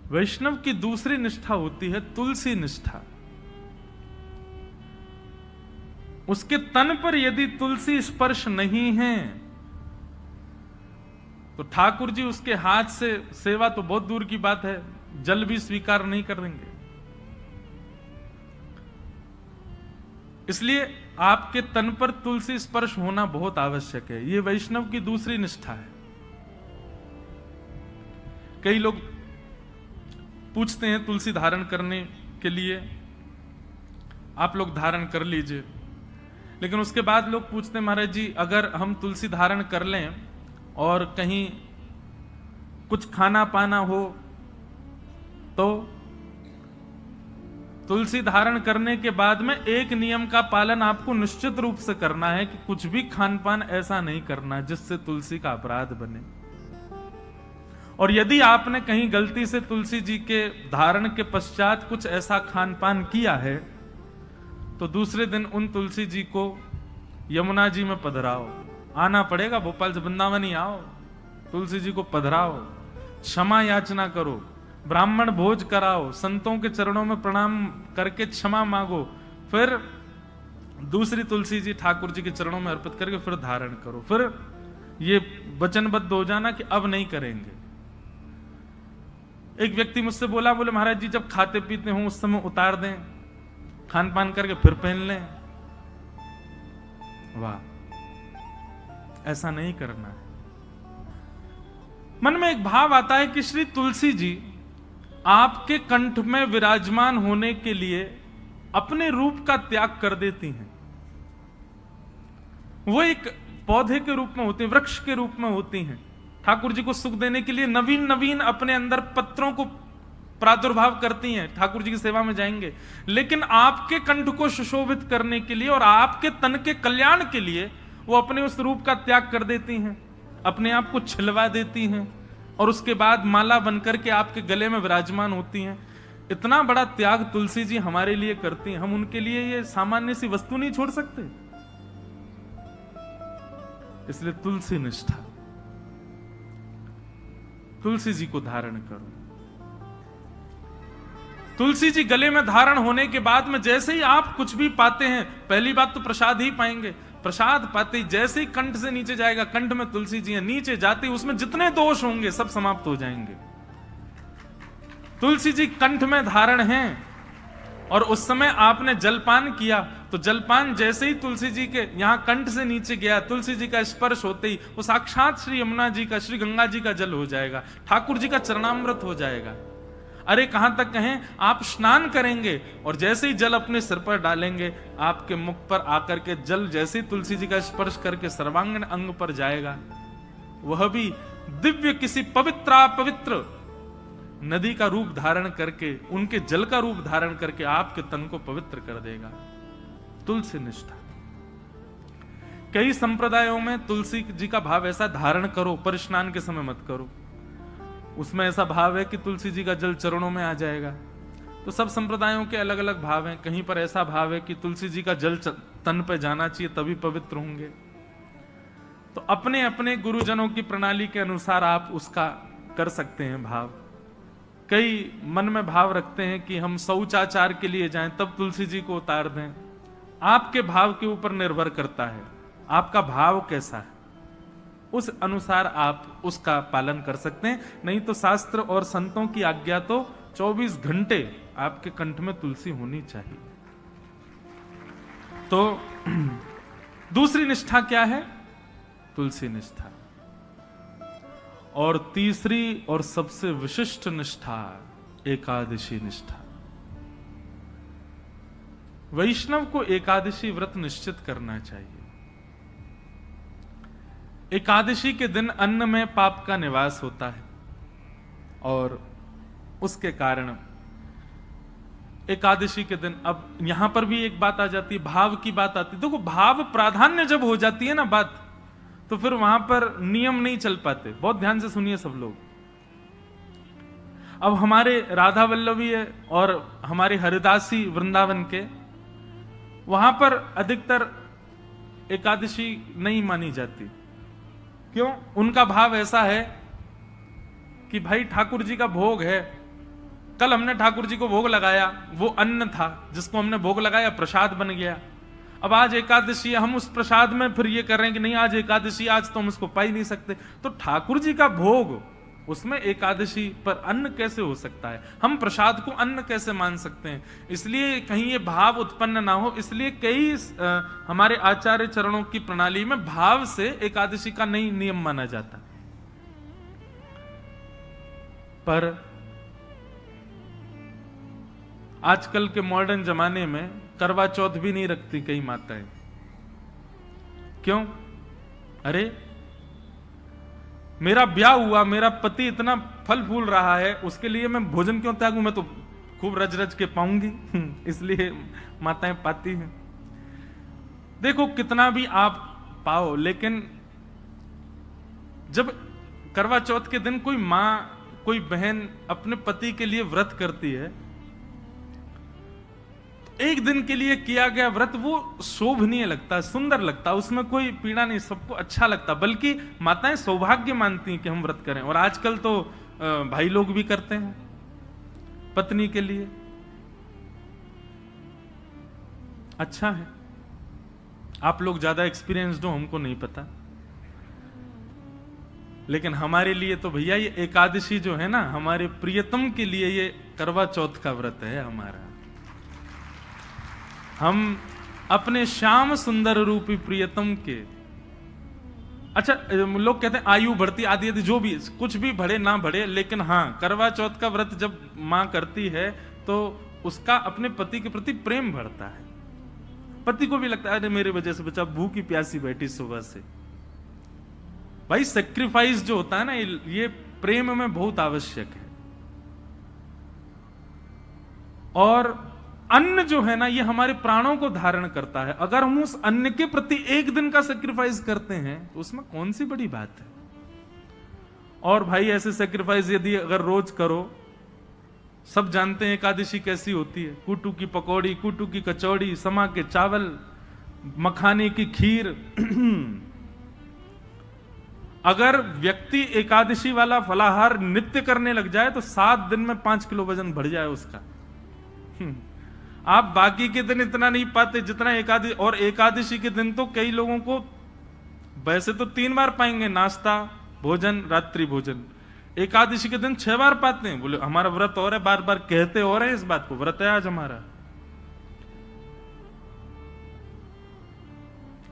वैष्णव की दूसरी निष्ठा होती है तुलसी निष्ठा। उसके तन पर यदि तुलसी स्पर्श नहीं है तो ठाकुर जी उसके हाथ से सेवा तो बहुत दूर की बात है, जल भी स्वीकार नहीं करेंगे। इसलिए आपके तन पर तुलसी स्पर्श होना बहुत आवश्यक है। यह वैष्णव की दूसरी निष्ठा है। कई लोग पूछते हैं तुलसी धारण करने के लिए, आप लोग धारण कर लीजिए, लेकिन उसके बाद लोग पूछते हैं महाराज जी अगर हम तुलसी धारण कर लें और कहीं कुछ खाना पाना हो तो? तुलसी धारण करने के बाद में एक नियम का पालन आपको निश्चित रूप से करना है कि कुछ भी खान पान ऐसा नहीं करना जिससे तुलसी का अपराध बने। और यदि आपने कहीं गलती से तुलसी जी के धारण के पश्चात कुछ ऐसा खान पान किया है तो दूसरे दिन उन तुलसी जी को यमुना जी में पधराओ, आना पड़ेगा, भोपाल से वृंदावन ही आओ, तुलसी जी को पधराओ, क्षमा याचना करो, ब्राह्मण भोज कराओ, संतों के चरणों में प्रणाम करके क्षमा मांगो, फिर दूसरी तुलसी जी ठाकुर जी के चरणों में अर्पित करके फिर धारण करो, फिर ये वचनबद्ध हो जाना कि अब नहीं करेंगे। एक व्यक्ति मुझसे बोला, बोले महाराज जी जब खाते पीते हो उस समय उतार दें, खान पान करके फिर पहन लें। वाह, ऐसा नहीं करना है। मन में एक भाव आता है कि श्री तुलसी जी आपके कंठ में विराजमान होने के लिए अपने रूप का त्याग कर देती हैं। वो एक पौधे के रूप में होती हैं, वृक्ष के रूप में होती हैं, ठाकुर जी को सुख देने के लिए नवीन नवीन अपने अंदर पत्रों को प्रादुर्भाव करती हैं, ठाकुर जी की सेवा में जाएंगे। लेकिन आपके कंठ को सुशोभित करने के लिए और आपके तन के कल्याण के लिए वो अपने उस रूप का त्याग कर देती हैं, अपने आप को छिलवा देती हैं और उसके बाद माला बनकर के आपके गले में विराजमान होती हैं। इतना बड़ा त्याग तुलसी जी हमारे लिए करती हैं, हम उनके लिए ये सामान्य सी वस्तु नहीं छोड़ सकते। इसलिए तुलसी निष्ठा, तुलसी जी को धारण करो। तुलसी जी गले में धारण होने के बाद में जैसे ही आप कुछ भी पाते हैं, पहली बात तो प्रसाद ही पाएंगे, प्रसाद पाते ही जैसे ही कंठ से नीचे जाएगा, कंठ में तुलसी जी है, नीचे जाते ही उसमें जितने दोष होंगे सब समाप्त हो जाएंगे। तुलसी जी कंठ में धारण हैं और उस समय आपने जलपान किया तो जलपान जैसे ही तुलसी जी के यहां कंठ से नीचे गया, तुलसी जी का स्पर्श होते ही वो साक्षात श्री यमुना जी का, श्री गंगा जी का जल हो जाएगा, ठाकुर जी का चरणामृत हो जाएगा। अरे कहां तक कहें, आप स्नान करेंगे और जैसे ही जल अपने सिर पर डालेंगे, आपके मुख पर आकर के जल जैसे ही तुलसी जी का स्पर्श करके सर्वांगीण अंग पर जाएगा, वह भी दिव्य किसी पवित्र नदी का रूप धारण करके, उनके जल का रूप धारण करके आपके तन को पवित्र कर देगा। तुलसी निष्ठा। कई संप्रदायों में तुलसी जी का भाव ऐसा धारण करो पर स्नान के समय मत करो, उसमें ऐसा भाव है कि तुलसी जी का जल चरणों में आ जाएगा। तो सब संप्रदायों के अलग अलग भाव हैं। कहीं पर ऐसा भाव है कि तुलसी जी का जल तन पे जाना चाहिए तभी पवित्र होंगे। तो अपने अपने गुरुजनों की प्रणाली के अनुसार आप उसका कर सकते हैं भाव। कई मन में भाव रखते हैं कि हम शौचाचार के लिए जाएं तब तुलसी जी को उतार दें। आपके भाव के ऊपर निर्भर करता है, आपका भाव कैसा है, उस अनुसार आप उसका पालन कर सकते हैं। नहीं तो शास्त्र और संतों की आज्ञा तो 24 घंटे आपके कंठ में तुलसी होनी चाहिए। तो दूसरी निष्ठा क्या है? तुलसी निष्ठा। और तीसरी और सबसे विशिष्ट निष्ठा एकादशी निष्ठा। वैष्णव को एकादशी व्रत निश्चित करना चाहिए। एकादशी के दिन अन्न में पाप का निवास होता है और उसके कारण एकादशी के दिन, अब यहां पर भी एक बात आ जाती है, भाव की बात आती है। देखो, भाव प्राधान्य जब हो जाती है ना बात, तो फिर वहां पर नियम नहीं चल पाते। बहुत ध्यान से सुनिए सब लोग। अब हमारे राधा वल्लभी है और हमारे हरिदासी वृंदावन के, वहां पर अधिकतर एकादशी नहीं मानी जाती। क्यों? उनका भाव ऐसा है कि भाई ठाकुर जी का भोग है कल हमने ठाकुर जी को भोग लगाया, वो अन्न था जिसको हमने भोग लगाया, प्रसाद बन गया। अब आज एकादशी, हम उस प्रसाद में फिर ये कर रहे हैं कि नहीं आज एकादशी, आज तो हम उसको पा ही नहीं सकते। तो ठाकुर जी का भोग, उसमें एकादशी पर अन्न कैसे हो सकता है? हम प्रसाद को अन्न कैसे मान सकते हैं? इसलिए कहीं ये भाव उत्पन्न ना हो, इसलिए कई हमारे आचार्य चरणों की प्रणाली में भाव से एकादशी का नई नियम माना जाता। पर आजकल के मॉडर्न जमाने में करवा चौथ भी नहीं रखती कई माताएं। क्यों? अरे मेरा ब्याह हुआ, मेरा पति इतना फल फूल रहा है, उसके लिए मैं भोजन क्यों त्यागूं? मैं तो खूब रज रज के पाऊंगी। इसलिए माताएं पाती हैं। देखो कितना भी आप पाओ, लेकिन जब करवा चौथ के दिन कोई मां, कोई बहन अपने पति के लिए व्रत करती है, एक दिन के लिए किया गया व्रत वो शोभनीय लगता, सुंदर लगता, उसमें कोई पीड़ा नहीं, सबको अच्छा लगता। बल्कि माताएं सौभाग्य मानती हैं कि हम व्रत करें। और आजकल तो भाई लोग भी करते हैं पत्नी के लिए। अच्छा है, आप लोग ज्यादा एक्सपीरियंस्ड हो, हमको नहीं पता। लेकिन हमारे लिए तो भैया ये एकादशी जो है ना, हमारे प्रियतम के लिए ये करवा चौथ का व्रत है हमारा। हम अपने श्याम सुंदर रूपी प्रियतम के, अच्छा लोग कहते हैं आयु बढ़ती आदि आदि, जो भी कुछ भी बढ़े ना बढ़े, लेकिन हाँ करवा चौथ का व्रत जब मां करती है तो उसका अपने पति के प्रति प्रेम बढ़ता है। पति को भी लगता है अरे मेरे वजह से बच्चा भूखी प्यासी बैठी सुबह से। भाई सेक्रीफाइस जो होता है ना, ये प्रेम में बहुत आवश्यक है। और अन्न जो है ना, ये हमारे प्राणों को धारण करता है। अगर हम उस अन्न के प्रति एक दिन का सेक्रीफाइस करते हैं तो उसमें कौन सी बड़ी बात है? और भाई ऐसे सेक्रीफाइस यदि अगर रोज करो, सब जानते हैं एकादशी कैसी होती है। कुटू की पकौड़ी, कुटू की कचौड़ी, समा के चावल, मखाने की खीर। अगर व्यक्ति एकादशी वाला फलाहार नित्य करने लग जाए तो 7 दिन में 5 किलो वजन बढ़ जाए उसका। आप बाकी के दिन इतना नहीं पाते जितना एकादशी। और एकादशी के दिन तो कई लोगों को वैसे तो 3 बार पाएंगे, नाश्ता, भोजन, रात्रि भोजन। एकादशी के दिन 6 बार पाते हैं। बोले हमारा व्रत और है, बार बार कहते और है इस बात को, व्रत है आज हमारा।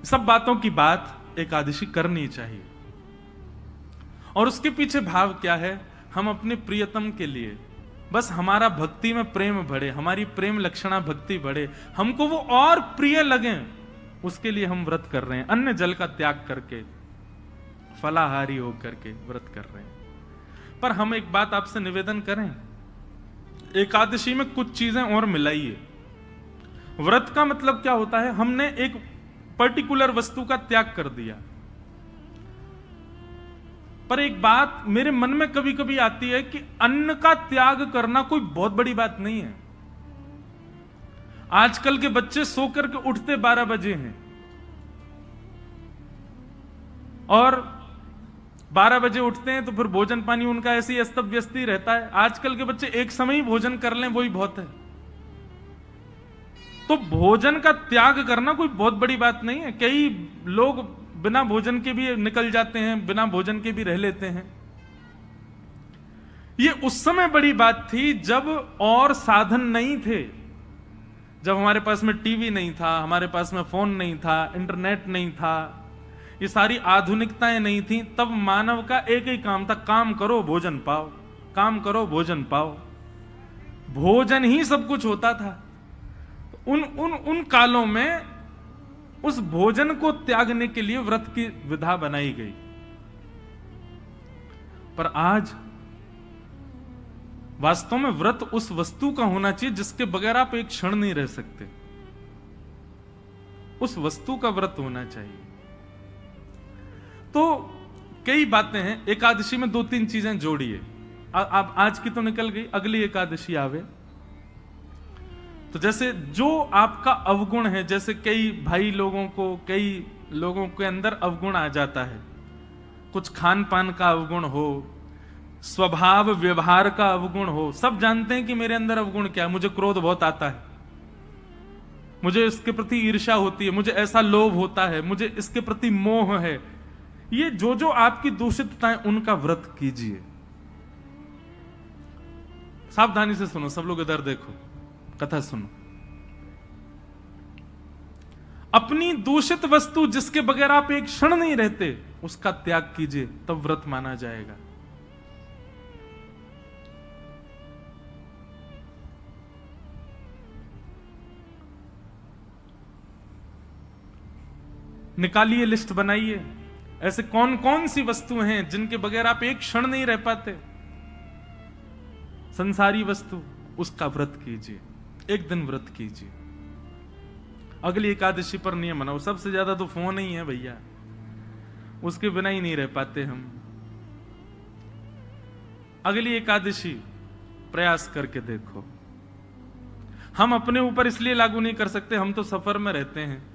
सब बातों की बात एकादशी करनी चाहिए। और उसके पीछे भाव क्या है? हम अपने प्रियतम के लिए, बस हमारा भक्ति में प्रेम बढ़े, हमारी प्रेम लक्षणा भक्ति बढ़े, हमको वो और प्रिय लगे, उसके लिए हम व्रत कर रहे हैं। अन्न जल का त्याग करके, फलाहारी होकर के व्रत कर रहे हैं। पर हम एक बात आपसे निवेदन करें, एकादशी में कुछ चीजें और मिलाइए। व्रत का मतलब क्या होता है? हमने एक पर्टिकुलर वस्तु का त्याग कर दिया। पर एक बात मेरे मन में कभी कभी आती है कि अन्न का त्याग करना कोई बहुत बड़ी बात नहीं है। आजकल के बच्चे सो करके उठते 12 बजे हैं और 12 बजे उठते हैं तो फिर भोजन पानी उनका ऐसे ही अस्त व्यस्त ही रहता है। आजकल के बच्चे एक समय ही भोजन कर लें वही बहुत है। तो भोजन का त्याग करना कोई बहुत बड़ी बात नहीं है। कई लोग बिना भोजन के भी निकल जाते हैं, बिना भोजन के भी रह लेते हैं। ये उस समय बड़ी बात थी जब और साधन नहीं थे, जब हमारे पास में टीवी नहीं था, हमारे पास में फोन नहीं था, इंटरनेट नहीं था, ये सारी आधुनिकताएं नहीं थी। तब मानव का एक ही काम था, काम करो भोजन पाओ, काम करो भोजन पाओ। भोजन ही सब कुछ होता था। उन कालों में उस भोजन को त्यागने के लिए व्रत की विधा बनाई गई। पर आज वास्तव में व्रत उस वस्तु का होना चाहिए जिसके बगैर आप एक क्षण नहीं रह सकते। उस वस्तु का व्रत होना चाहिए। तो कई बातें हैं। एकादशी में 2-3 चीजें जोड़िए। अब आज की तो निकल गई, अगली एकादशी आवे तो जैसे जो आपका अवगुण है, जैसे कई भाई लोगों को, कई लोगों के अंदर अवगुण आ जाता है, कुछ खान पान का अवगुण हो, स्वभाव व्यवहार का अवगुण हो। सब जानते हैं कि मेरे अंदर अवगुण क्या है। मुझे क्रोध बहुत आता है, मुझे इसके प्रति ईर्ष्या होती है, मुझे ऐसा लोभ होता है, मुझे इसके प्रति मोह है। ये जो जो आपकी दूषितताएं, उनका व्रत कीजिए। सावधानी से सुनो, सब लोग इधर देखो, कथा सुनो। अपनी दूषित वस्तु जिसके बगैर आप एक क्षण नहीं रहते, उसका त्याग कीजिए, तब व्रत माना जाएगा। निकालिए, लिस्ट बनाइए, ऐसे कौन कौन सी वस्तुएं हैं जिनके बगैर आप एक क्षण नहीं रह पाते। संसारी वस्तु, उसका व्रत कीजिए, एक दिन व्रत कीजिए। अगली एकादशी पर नियम बनाओ। सबसे ज्यादा तो फोन ही है भैया, उसके बिना ही नहीं रह पाते हम। अगली एकादशी प्रयास करके देखो। हम अपने ऊपर इसलिए लागू नहीं कर सकते, हम तो सफर में रहते हैं,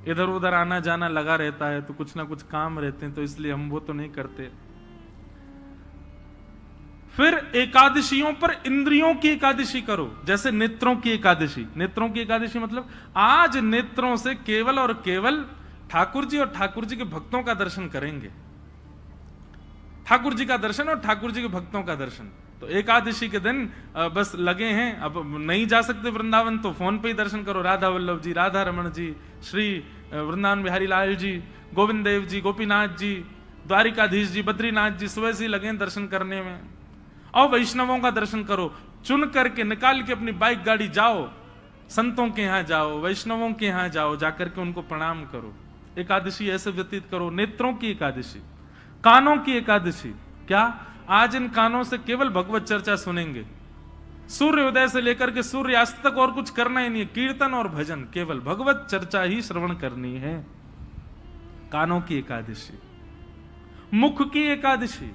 इधर उधर आना जाना लगा रहता है, तो कुछ ना कुछ काम रहते हैं, तो इसलिए हम वो तो नहीं करते। फिर एकादशियों पर इंद्रियों की एकादशी करो, जैसे नेत्रों की एकादशी। नेत्रों की एकादशी मतलब आज नेत्रों से केवल और केवल ठाकुर जी और ठाकुर जी के भक्तों का दर्शन करेंगे। ठाकुर जी का दर्शन और ठाकुर जी के भक्तों का दर्शन। तो एकादशी के दिन बस लगे हैं, अब नहीं जा सकते वृंदावन, तो फोन पे ही दर्शन करो। राधा वल्लभ जी, राधा रमन जी, श्री वृंदावन बिहारी लाल जी, गोविंद देव जी, गोपीनाथ जी, द्वारिकाधीश जी, बद्रीनाथ जी, सुबह से लगे दर्शन करने में। और वैष्णवों का दर्शन करो, चुन करके निकाल के अपनी बाइक गाड़ी जाओ, संतों के यहां जाओ, वैष्णवों के यहां जाओ, जाकर के उनको प्रणाम करो। एकादशी ऐसे व्यतीत करो। नेत्रों की एकादशी। कानों की एकादशी क्या? आज इन कानों से केवल भगवत चर्चा सुनेंगे। सूर्योदय से लेकर के सूर्यास्त तक और कुछ करना ही नहीं है। कीर्तन और भजन, केवल भगवत चर्चा ही श्रवण करनी है। कानों की एकादशी। मुख की एकादशी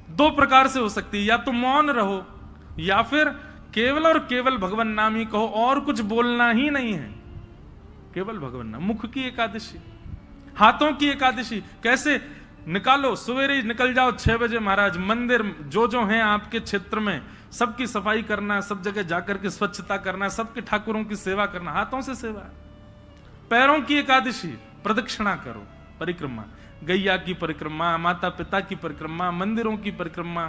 दो प्रकार से हो सकती है, या तो मौन रहो, या फिर केवल और केवल भगवान नाम ही कहो, और कुछ बोलना ही नहीं है, केवल भगवान नाम। मुख की एकादशी। हाथों की एकादशी कैसे? निकालो, सवेरे निकल जाओ 6 बजे महाराज, मंदिर जो हैं आपके क्षेत्र में सबकी सफाई करना, सब जगह जाकर के स्वच्छता करना, सबके ठाकुरों की सेवा करना, हाथों से सेवा। पैरों की एकादशी, प्रदक्षिणा करो, परिक्रमा, गैया की परिक्रमा, माता पिता की परिक्रमा, मंदिरों की परिक्रमा।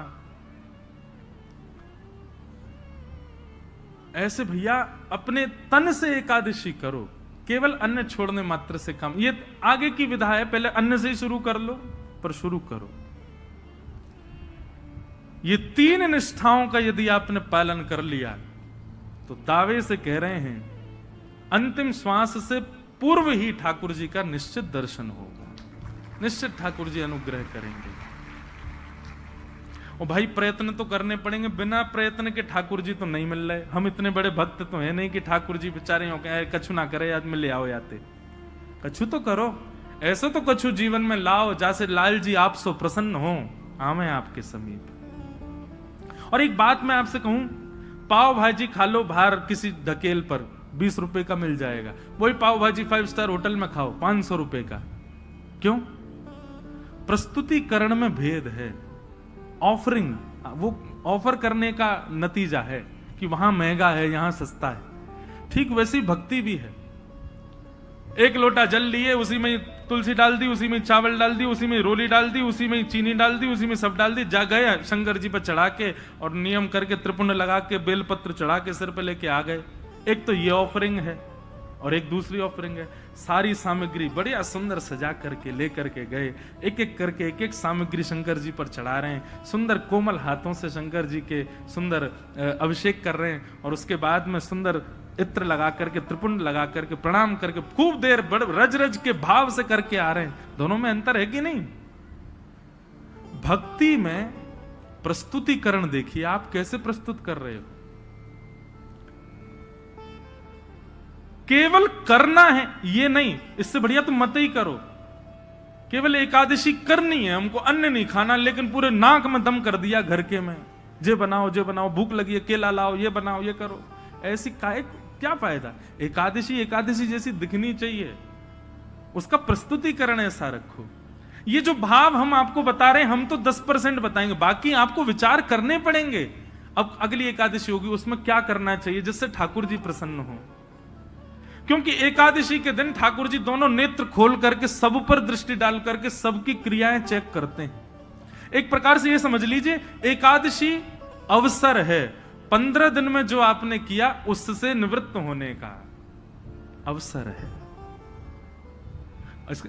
ऐसे भैया अपने तन से एकादशी करो, केवल अन्न छोड़ने मात्र से काम। ये आगे की विधा है, पहले अन्न से ही शुरू कर लो, पर शुरू करो। ये 3 निष्ठाओं का यदि आपने पालन कर लिया तो दावे से कह रहे हैं अंतिम श्वास से पूर्व ही ठाकुर जी का निश्चित दर्शन होगा, निश्चित ठाकुर जी अनुग्रह करेंगे। और भाई प्रयत्न तो करने पड़ेंगे, बिना प्रयत्न के ठाकुर जी तो नहीं मिल रहे। हम इतने बड़े भक्त तो है नहीं कि ठाकुर जी बेचारे हो गए कछु ना करे, आज में ले आओ याते। कछु तो करो, ऐसा तो कछु जीवन में लाओ जैसे लाल जी आप सो प्रसन्न हो, आवे आपके समीप। और एक बात मैं आपसे कहूं, पाव भाजी खा लो बाहर किसी ढकेल पर, 20 रुपए का मिल जाएगा। वही पाव भाजी 5 स्टार होटल में खाओ 500 रुपए का। क्यों? प्रस्तुतिकरण में भेद है। ऑफरिंग, वो ऑफर करने का नतीजा है कि वहां महंगा है, यहां सस्ता है। ठीक वैसी भक्ति भी है। एक लोटा जल लिए, उसी में तुलसी डाल दी, उसी में चावल डाल दी, उसी में रोली डाल दी, उसी में चीनी डाल दी, उसी में सब डाल दी, जा गए शंकर जी पर चढ़ा के और नियम करके त्रिपुंड लगा के बेलपत्र चढ़ा के सिर पे लेके आ गए। एक तो ये ऑफरिंग है और एक दूसरी ऑफरिंग है, सारी सामग्री बढ़िया सुंदर सजा करके लेकर के गए, एक एक करके एक एक सामग्री शंकर जी पर चढ़ा रहे हैं, सुंदर कोमल हाथों से शंकर जी के सुंदर अभिषेक कर रहे हैं, और उसके बाद में सुंदर इत्र लगा करके त्रिपुंड लगा करके प्रणाम करके खूब देर रज रज के भाव से करके आ रहे हैं। दोनों में अंतर है कि नहीं? भक्ति में प्रस्तुतिकरण देखिए, आप कैसे प्रस्तुत कर रहे हो। केवल करना है ये नहीं, इससे बढ़िया तुम मत ही करो। केवल एकादशी करनी है, हमको अन्न नहीं खाना, लेकिन पूरे नाक में दम कर दिया घर के में, जे बनाओ जे बनाओ, भूख लगी है केला लाओ, ये बनाओ ये करो। ऐसी क्या फायदा? एकादशी एकादशी जैसी दिखनी चाहिए, उसका प्रस्तुतिकरण ऐसा रखो। ये जो भाव हम आपको बता रहे हैं, हम तो 10% बताएंगे, बाकी आपको विचार करने पड़ेंगे। अब अगली एकादशी होगी, उसमें क्या करना चाहिए जिससे ठाकुर जी प्रसन्न हो। क्योंकि एकादशी के दिन ठाकुर जी दोनों नेत्र खोल करके सब पर दृष्टि डाल करके सबकी क्रियाएं चेक करते हैं। एक प्रकार से ये समझ लीजिए, एकादशी अवसर है, 15 दिन में जो आपने किया उससे निवृत्त होने का अवसर है।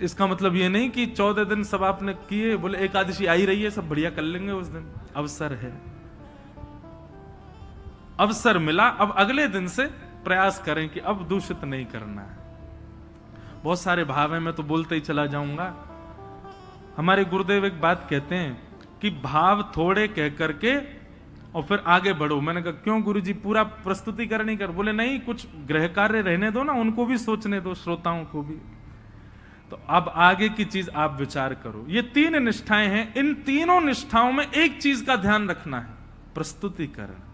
इसका मतलब ये नहीं कि 14 दिन सब आपने किए, बोले एकादशी आई रही है सब बढ़िया कर लेंगे उस दिन। अवसर है, अवसर मिला, अब अगले दिन से प्रयास करें कि अब दूषित नहीं करना है। बहुत सारे भाव हैं, मैं तो बोलते ही चला जाऊंगा। हमारे गुरुदेव एक बात कहते हैं कि भाव थोड़े कह करके और फिर आगे बढ़ो। मैंने कहा क्यों गुरुजी, पूरा प्रस्तुतिकरण नहीं कर? बोले नहीं, कुछ गृह कार्य रहने दो ना, उनको भी सोचने दो, श्रोताओं को भी। तो अब आगे की चीज आप विचार करो। ये 3 निष्ठाएं हैं, इन तीनों निष्ठाओं में एक चीज का ध्यान रखना है, प्रस्तुतिकरण।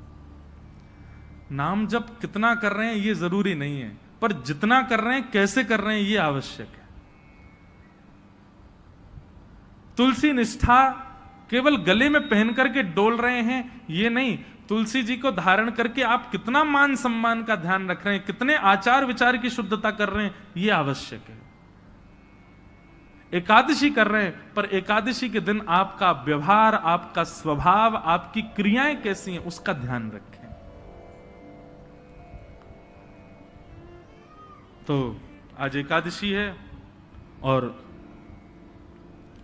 नाम जप कितना कर रहे हैं ये जरूरी नहीं है, पर जितना कर रहे हैं कैसे कर रहे हैं ये आवश्यक है। तुलसी निष्ठा केवल गले में पहन करके डोल रहे हैं ये नहीं, तुलसी जी को धारण करके आप कितना मान सम्मान का ध्यान रख रहे हैं, कितने आचार विचार की शुद्धता कर रहे हैं ये आवश्यक है। एकादशी कर रहे हैं, पर एकादशी के दिन आपका व्यवहार, आपका स्वभाव, आपकी क्रियाएं कैसी हैं उसका ध्यान रखें। तो आज एकादशी है और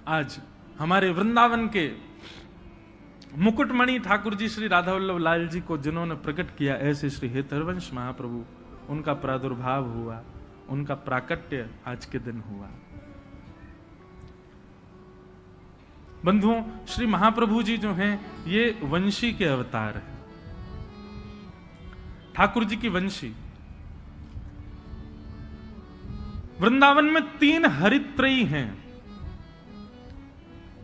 आज हमारे वृंदावन के मुकुटमणि ठाकुर जी श्री राधा वल्लभ लाल जी को जिन्होंने प्रकट किया, ऐसे श्री हेतरवंश महाप्रभु, उनका प्रादुर्भाव हुआ, उनका प्राकट्य आज के दिन हुआ। बंधुओं, श्री महाप्रभु जी जो हैं ये वंशी के अवतार हैं, ठाकुर जी की वंशी। वृंदावन में 3 हरित्रयी हैं,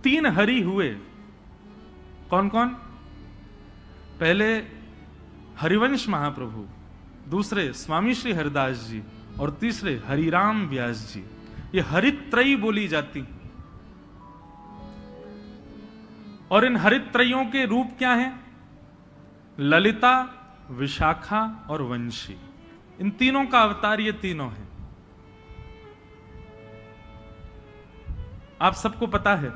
3 हरि हुए। कौन कौन? पहले हरिवंश महाप्रभु, दूसरे स्वामी श्री हरिदास जी और तीसरे हरिराम व्यास जी। ये हरित्रयी बोली जाती। और इन हरित्रयों के रूप क्या हैं? ललिता, विशाखा और वंशी। इन तीनों का अवतार ये तीनों हैं। आप सबको पता है,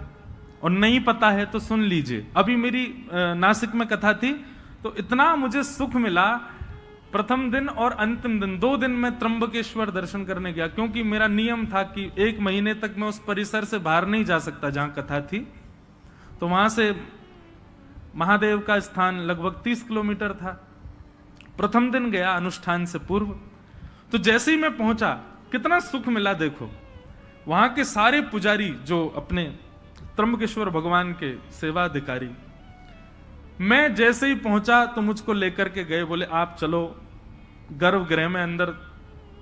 और नहीं पता है तो सुन लीजिए। अभी मेरी नासिक में कथा थी तो इतना मुझे सुख मिला। प्रथम दिन और अंतिम दिन 2 दिन में त्र्यंबकेश्वर दर्शन करने गया, क्योंकि मेरा नियम था कि 1 महीने तक मैं उस परिसर से बाहर नहीं जा सकता जहां कथा थी। तो वहां से महादेव का स्थान लगभग 30 किलोमीटर था। प्रथम दिन गया अनुष्ठान से पूर्व, तो जैसे ही मैं पहुंचा कितना सुख मिला। देखो वहां के सारे पुजारी जो अपने त्र्यंबकेश्वर भगवान के सेवाधिकारी, मैं जैसे ही पहुंचा तो मुझको लेकर के गए, बोले आप चलो गर्भगृह में अंदर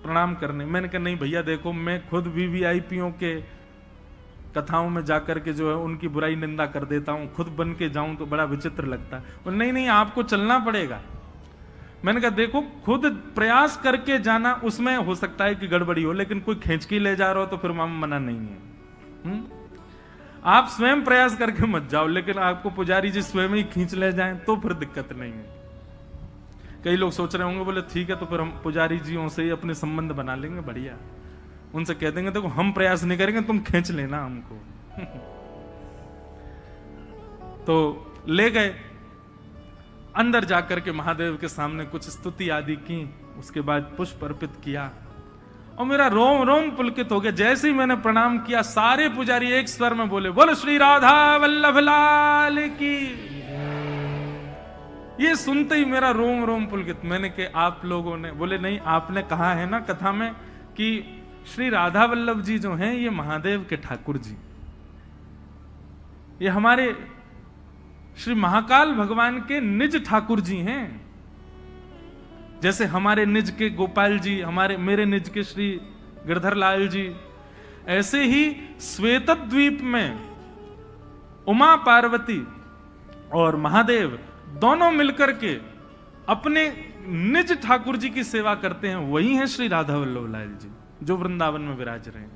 प्रणाम करने। मैंने कहा नहीं भैया, देखो मैं खुद वीवीआईपीओ के कथाओं में जाकर के जो है उनकी बुराई निंदा कर देता हूं, खुद बन के जाऊं तो बड़ा विचित्र लगता है। बोले नहीं नहीं, आपको चलना पड़ेगा। मैंने कहा देखो, खुद प्रयास करके जाना, उसमें हो सकता है कि गड़बड़ी हो, लेकिन कोई खींच के ले जा रहा हो तो फिर मना नहीं है। आप स्वयं प्रयास करके मत जाओ, लेकिन आपको पुजारी जी स्वयं ही खींच ले जाएं तो फिर दिक्कत नहीं है। कई लोग सोच रहे होंगे, बोले ठीक है तो फिर हम पुजारी जियों से ही अपने संबंध बना लेंगे, बढ़िया। उनसे कह देंगे देखो हम प्रयास नहीं करेंगे, तुम खींच लेना हमको। तो ले गए, अंदर जाकर के महादेव के सामने कुछ स्तुति आदि की, उसके बाद पुष्प अर्पित किया और मेरा रोम रोम पुलकित हो गया। जैसे ही मैंने प्रणाम किया, सारे पुजारी एक स्वर में बोले बोलो श्री राधा वल्लभ लाल की। ये सुनते ही मेरा रोम रोम पुलकित। मैंने कहा आप लोगों ने? बोले नहीं, आपने कहा है ना कथा में कि श्री राधा वल्लभ जी जो हैं ये महादेव के ठाकुर जी, ये हमारे श्री महाकाल भगवान के निज ठाकुर जी हैं। जैसे हमारे निज के गोपाल जी, मेरे निज के श्री गिरधर लाल जी, ऐसे ही श्वेत द्वीप में उमा पार्वती और महादेव दोनों मिलकर के अपने निज ठाकुर जी की सेवा करते हैं। वही है श्री राधा वल्लभ लाल जी जो वृंदावन में विराज रहे हैं।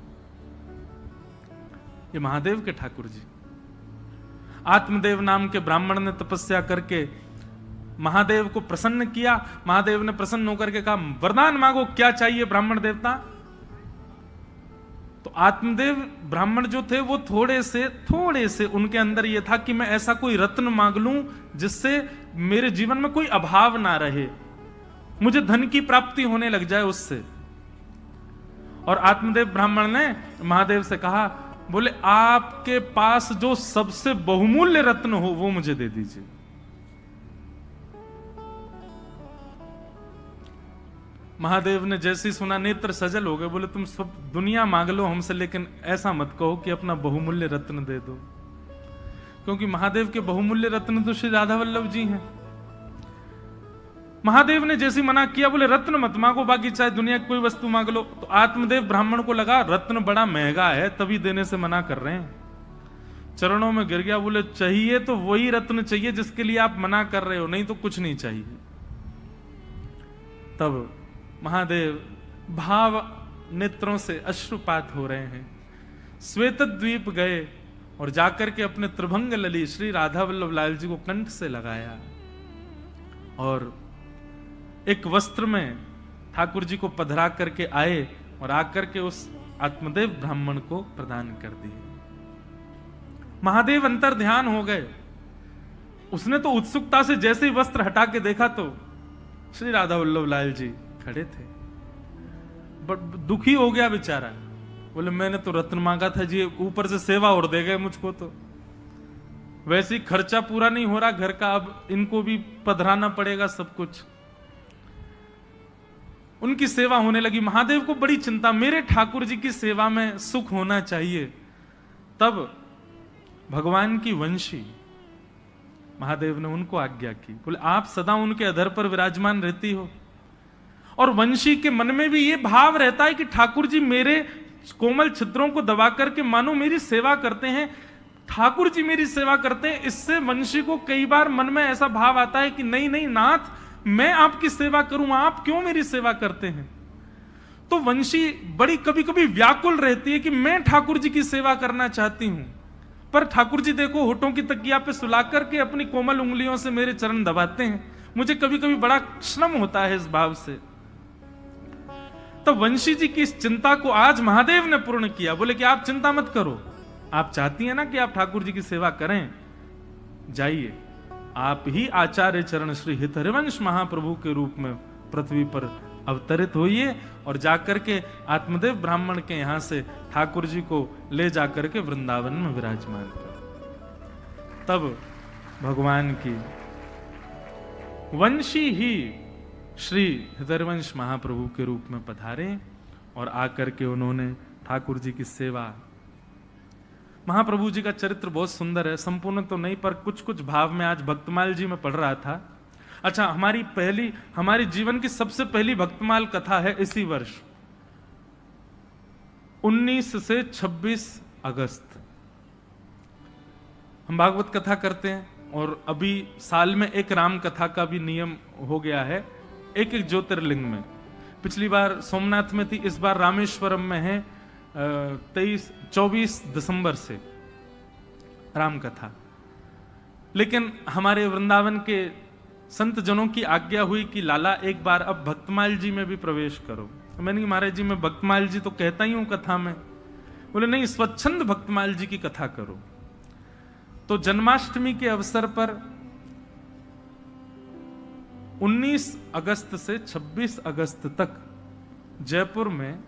ये महादेव के ठाकुर जी। आत्मदेव नाम के ब्राह्मण ने तपस्या करके महादेव को प्रसन्न किया। महादेव ने प्रसन्न होकर के कहा, वरदान मांगो, क्या चाहिए ब्राह्मण देवता। तो आत्मदेव ब्राह्मण जो थे वो थोड़े से उनके अंदर ये था कि मैं ऐसा कोई रत्न मांग लूं जिससे मेरे जीवन में कोई अभाव ना रहे, मुझे धन की प्राप्ति होने लग जाए उससे। और आत्मदेव ब्राह्मण ने महादेव से कहा, बोले आपके पास जो सबसे बहुमूल्य रत्न हो वो मुझे दे दीजिए। महादेव ने जैसे ही सुना नेत्र सजल हो गए, बोले तुम सब दुनिया मांग लो हमसे, लेकिन ऐसा मत कहो कि अपना बहुमूल्य रत्न दे दो, क्योंकि महादेव के बहुमूल्य रत्न तो श्री राधा वल्लभ जी हैं। महादेव ने जैसे मना किया, बोले रत्न मत मांगो, बाकी चाहे दुनिया की कोई वस्तु मांग लो। तो आत्मदेव ब्राह्मण को लगा रत्न बड़ा महंगा है, तभी देने से मना कर रहे हैं। चरणों में गिर गया, बोले चाहिए तो वही रत्न चाहिए जिसके लिए आप मना कर रहे हो, नहीं तो कुछ नहीं चाहिए। तब महादेव भाव नेत्रों से अश्रुपात हो रहे हैं, श्वेत द्वीप गए और जाकर के अपने त्रिभंग लली श्री राधा वल्लभ लाल जी को कंठ से लगाया और एक वस्त्र में ठाकुर जी को पधरा करके आए और आकर के उस आत्मदेव ब्राह्मण को प्रदान कर दिए। महादेव अंतर ध्यान हो गए। उसने तो उत्सुकता से जैसे ही वस्त्र हटा के देखा तो श्री राधा वल्लभ लाल जी खड़े थे। बट दुखी हो गया बेचारा, बोले मैंने तो रत्न मांगा था जी, ऊपर से सेवा और दे गए मुझको, तो वैसे ही खर्चा पूरा नहीं हो रहा घर का, अब इनको भी पधराना पड़ेगा सब कुछ। उनकी सेवा होने लगी। महादेव को बड़ी चिंता, मेरे ठाकुर जी की सेवा में सुख होना चाहिए। तब भगवान की वंशी महादेव ने उनको आज्ञा की, बोले आप सदा उनके अधर पर विराजमान रहती हो। और वंशी के मन में भी ये भाव रहता है कि ठाकुर जी मेरे कोमल छिद्रों को दबा करके मानो मेरी सेवा करते हैं, ठाकुर जी मेरी सेवा करते हैं। इससे वंशी को कई बार मन में ऐसा भाव आता है कि नहीं नहीं नाथ, मैं आपकी सेवा करूं, आप क्यों मेरी सेवा करते हैं। तो वंशी बड़ी कभी कभी व्याकुल रहती है कि मैं ठाकुर जी की सेवा करना चाहती हूं, पर ठाकुर जी देखो होठों की तकिया पे सुला करके अपनी कोमल उंगलियों से मेरे चरण दबाते हैं। मुझे कभी कभी बड़ा श्रम होता है इस भाव से। तो वंशी जी की इस चिंता को आज महादेव ने पूर्ण किया। बोले कि आप चिंता मत करो, आप चाहती हैं ना कि आप ठाकुर जी की सेवा करें, जाइए आप ही आचार्य चरण श्री हित हरिवंश महाप्रभु के रूप में पृथ्वी पर अवतरित होइए और जाकर के आत्मदेव ब्राह्मण के यहां से ठाकुर जी को ले जाकर के वृंदावन में विराजमान कर। तब भगवान की वंशी ही श्री हृदयवंश महाप्रभु के रूप में पधारे और आकर के उन्होंने ठाकुर जी की सेवा। महाप्रभु जी का चरित्र बहुत सुंदर है, संपूर्ण तो नहीं पर कुछ कुछ भाव में आज भक्तमाल जी में पढ़ रहा था। अच्छा, हमारी जीवन की सबसे पहली भक्तमाल कथा है इसी वर्ष 19 से 26 अगस्त हम भागवत कथा करते हैं। और अभी साल में एक राम कथा का भी नियम हो गया है, एक एक ज्योतिर्लिंग में। पिछली बार सोमनाथ में थी, इस बार रामेश्वरम में है 24 दिसंबर से राम कथा। लेकिन हमारे वृंदावन के संत जनों की आज्ञा हुई कि लाला एक बार अब भक्तमाल जी में भी प्रवेश करो। मैंने कहा महाराज जी मैं भक्तमाल जी तो कहता ही हूं कथा में। बोले नहीं, स्वच्छंद भक्तमाल जी की कथा करो। तो जन्माष्टमी के अवसर पर 19 अगस्त से 26 अगस्त तक जयपुर में,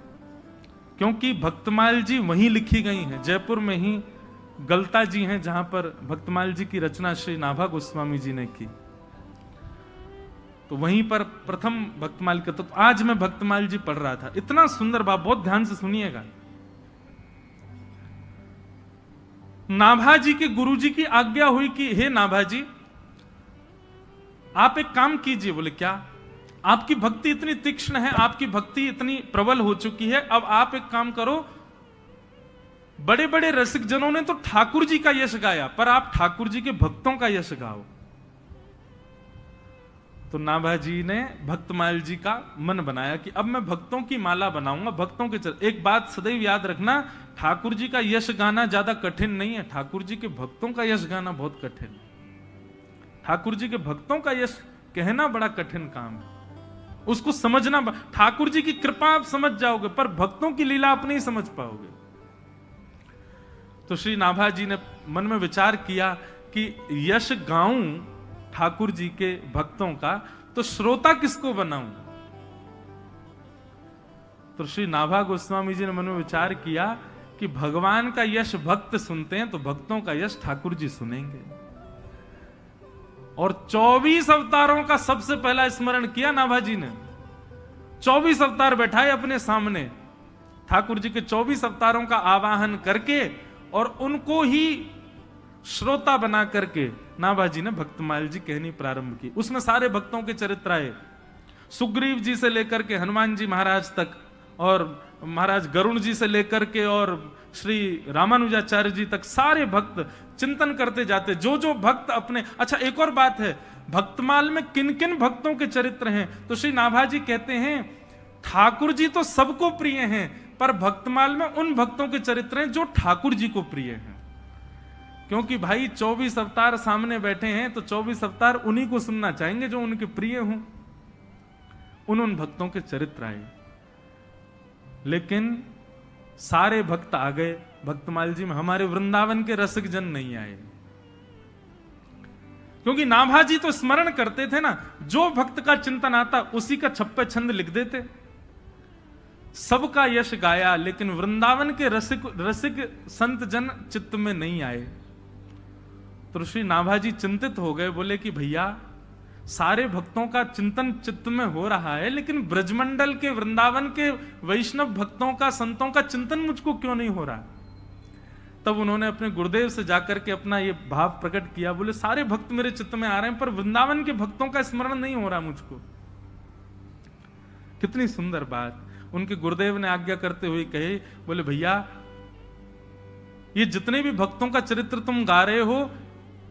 क्योंकि भक्तमाल जी वहीं लिखी गई हैं, जयपुर में ही गलता जी हैं जहां पर भक्तमाल जी की रचना श्री नाभा गोस्वामी जी ने की, तो वहीं पर प्रथम भक्तमाल का। तो आज मैं भक्तमाल जी पढ़ रहा था, इतना सुंदर भाव, बहुत ध्यान से सुनिएगा। नाभा जी के गुरु जी की आज्ञा हुई कि हे नाभा जी आप एक काम कीजिए। बोले क्या? आपकी भक्ति इतनी तीक्ष्ण है, आपकी भक्ति इतनी प्रबल हो चुकी है, अब आप एक काम करो, बड़े बड़े रसिक जनों ने तो ठाकुर जी का यश गाया, पर आप ठाकुर जी के भक्तों का यश गाओ। तो नाभाजी ने भक्तमाल जी का मन बनाया कि अब मैं भक्तों की माला बनाऊंगा, भक्तों के एक बात सदैव याद रखना, ठाकुर जी का यश गाना ज्यादा कठिन नहीं है, ठाकुर जी के भक्तों का यश गाना बहुत कठिन है। ठाकुर जी के भक्तों का यश कहना बड़ा कठिन काम है, उसको समझना। ठाकुर जी की कृपा आप समझ जाओगे, पर भक्तों की लीला आप नहीं समझ पाओगे। तो श्री नाभाजी ने मन में विचार किया कि यश गाऊं ठाकुर जी के भक्तों का, तो श्रोता किसको बनाऊं। तो श्री नाभा गोस्वामी जी ने मन में विचार किया कि भगवान का यश भक्त सुनते हैं, तो भक्तों का यश ठाकुर जी सुनेंगे। और 24 अवतारों का सबसे पहला स्मरण किया नाभाजी ने। 24 अवतार बैठाए अपने सामने, ठाकुर जी के 24 अवतारों का आवाहन करके और उनको ही श्रोता बना करके नाभाजी ने भक्तमाल जी कहनी प्रारंभ की। उसमें सारे भक्तों के चरित्र आए, सुग्रीव जी से लेकर के हनुमान जी महाराज तक, और महाराज गरुण जी से लेकर के और श्री रामानुजाचार्य जी तक, सारे भक्त चिंतन करते जाते, जो जो भक्त अपने। अच्छा, एक और बात है, भक्तमाल में किन किन भक्तों के चरित्र हैं, तो श्री नाभाजी कहते हैं ठाकुर जी तो सबको प्रिय हैं, पर भक्तमाल में उन भक्तों के चरित्र हैं जो ठाकुर जी को प्रिय हैं। क्योंकि भाई 24 अवतार सामने बैठे हैं, तो 24 अवतार उन्हीं को सुनना चाहेंगे जो उनके प्रिय हों। उन भक्तों के चरित्र आए, लेकिन सारे भक्त आ गए भक्तमाल जी में, हमारे वृंदावन के रसिक जन नहीं आए। क्योंकि नाभाजी तो स्मरण करते थे ना, जो भक्त का चिंतन आता उसी का छप्पे छंद लिख देते, सबका यश गाया, लेकिन वृंदावन के रसिक संत जन चित्त में नहीं आए। तो श्री नाभाजी चिंतित हो गए, बोले कि भैया सारे भक्तों का चिंतन चित्त में हो रहा है, लेकिन ब्रजमंडल के वृंदावन के वैष्णव भक्तों का, संतों का चिंतन मुझको क्यों नहीं हो रहा। तब उन्होंने अपने गुरुदेव से जाकर के अपना ये भाव प्रकट किया, बोले सारे भक्त मेरे चित्त में आ रहे हैं, पर वृंदावन के भक्तों का स्मरण नहीं हो रहा मुझको। कितनी सुंदर बात। उनके गुरुदेव ने आज्ञा करते हुए कहे, बोले भैया ये जितने भी भक्तों का चरित्र तुम गा रहे हो,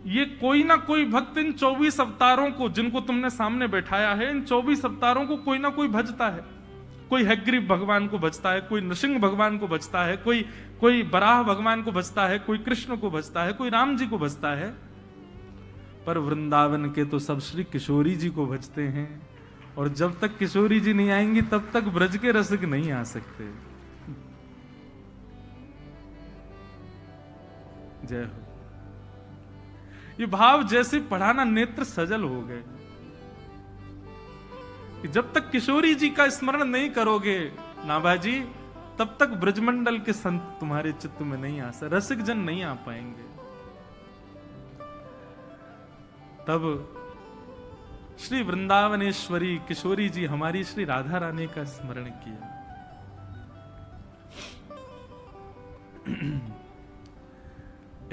ये कोई ना कोई भक्त इन 24 अवतारों को, जिनको तुमने सामने बैठाया है, इन 24 अवतारों को कोई ना कोई भजता है। कोई हयग्रीव भगवान को भजता है, कोई नृसिंह भगवान को भजता है, कोई बराह भगवान को भजता है, कोई कृष्ण को भजता है, कोई राम जी को भजता है, पर वृंदावन के तो सब श्री किशोरी जी को भजते हैं। और जब तक किशोरी जी नहीं आएंगी तब तक ब्रज के रसिक नहीं आ सकते। जय हो। ये भाव जैसे पढ़ाना, नेत्र सजल हो गए कि जब तक किशोरी जी का स्मरण नहीं करोगे नाभाजी, तब तक ब्रजमंडल के संत तुम्हारे चित्त में नहीं आ सकते, रसिक जन नहीं आ पाएंगे। तब श्री वृंदावनेश्वरी किशोरी जी हमारी श्री राधा रानी का स्मरण किया।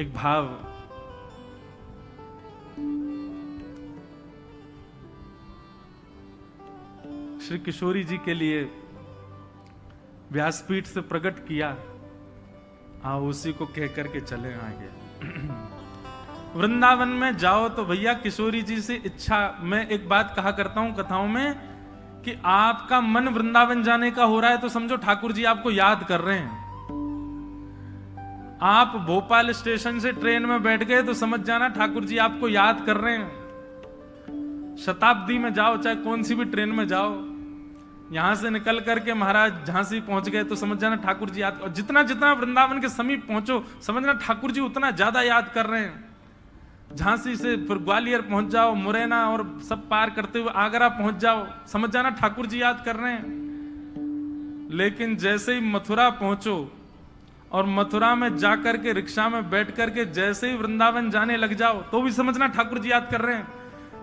एक भाव श्री किशोरी जी के लिए व्यासपीठ से प्रकट किया, उसी को कह करके चले आगे। वृंदावन में जाओ तो भैया किशोरी जी से इच्छा, मैं एक बात कहा करता हूं कथाओं में कि आपका मन वृंदावन जाने का हो रहा है तो समझो ठाकुर जी आपको याद कर रहे हैं। आप भोपाल स्टेशन से ट्रेन में बैठ गए तो समझ जाना ठाकुर जी आपको याद कर रहे हैं। शताब्दी में जाओ, चाहे कौन सी भी ट्रेन में जाओ, यहां से निकल करके महाराज झांसी पहुंच गए तो समझ जाना ठाकुर जी याद, और जितना जितना वृंदावन के समीप पहुंचो समझना ठाकुर जी उतना ज्यादा याद कर रहे हैं। झांसी से फिर ग्वालियर पहुंच जाओ, मुरैना और सब पार करते हुए आगरा पहुंच जाओ, समझ जाना ठाकुर जी याद कर रहे हैं। लेकिन जैसे ही मथुरा पहुंचो और मथुरा में जाकर के रिक्शा में बैठ करके जैसे ही वृंदावन जाने लग जाओ तो भी समझना ठाकुर जी याद कर रहे हैं।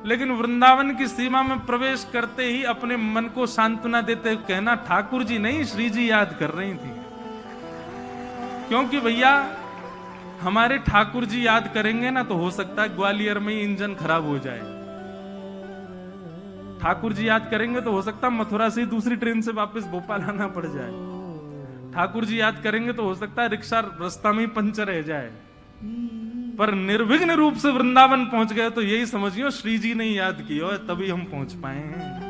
लेकिन वृंदावन की सीमा में प्रवेश करते ही अपने मन को सांत्वना देते हुए कहना ठाकुर जी नहीं, श्री जी याद कर रही थी। क्योंकि भैया हमारे ठाकुर जी याद करेंगे ना तो हो सकता है ग्वालियर में ही इंजन खराब हो जाए। ठाकुर जी याद करेंगे तो हो सकता है मथुरा से दूसरी ट्रेन से वापस भोपाल आना पड़ जाए। ठाकुर जी याद करेंगे तो हो सकता है रिक्शा रास्ता में ही पंचर रह जाए। पर निर्विघ्न रूप से वृंदावन पहुंच गए तो यही समझियो श्री जी ने याद किया तभी हम पहुंच पाए हैं।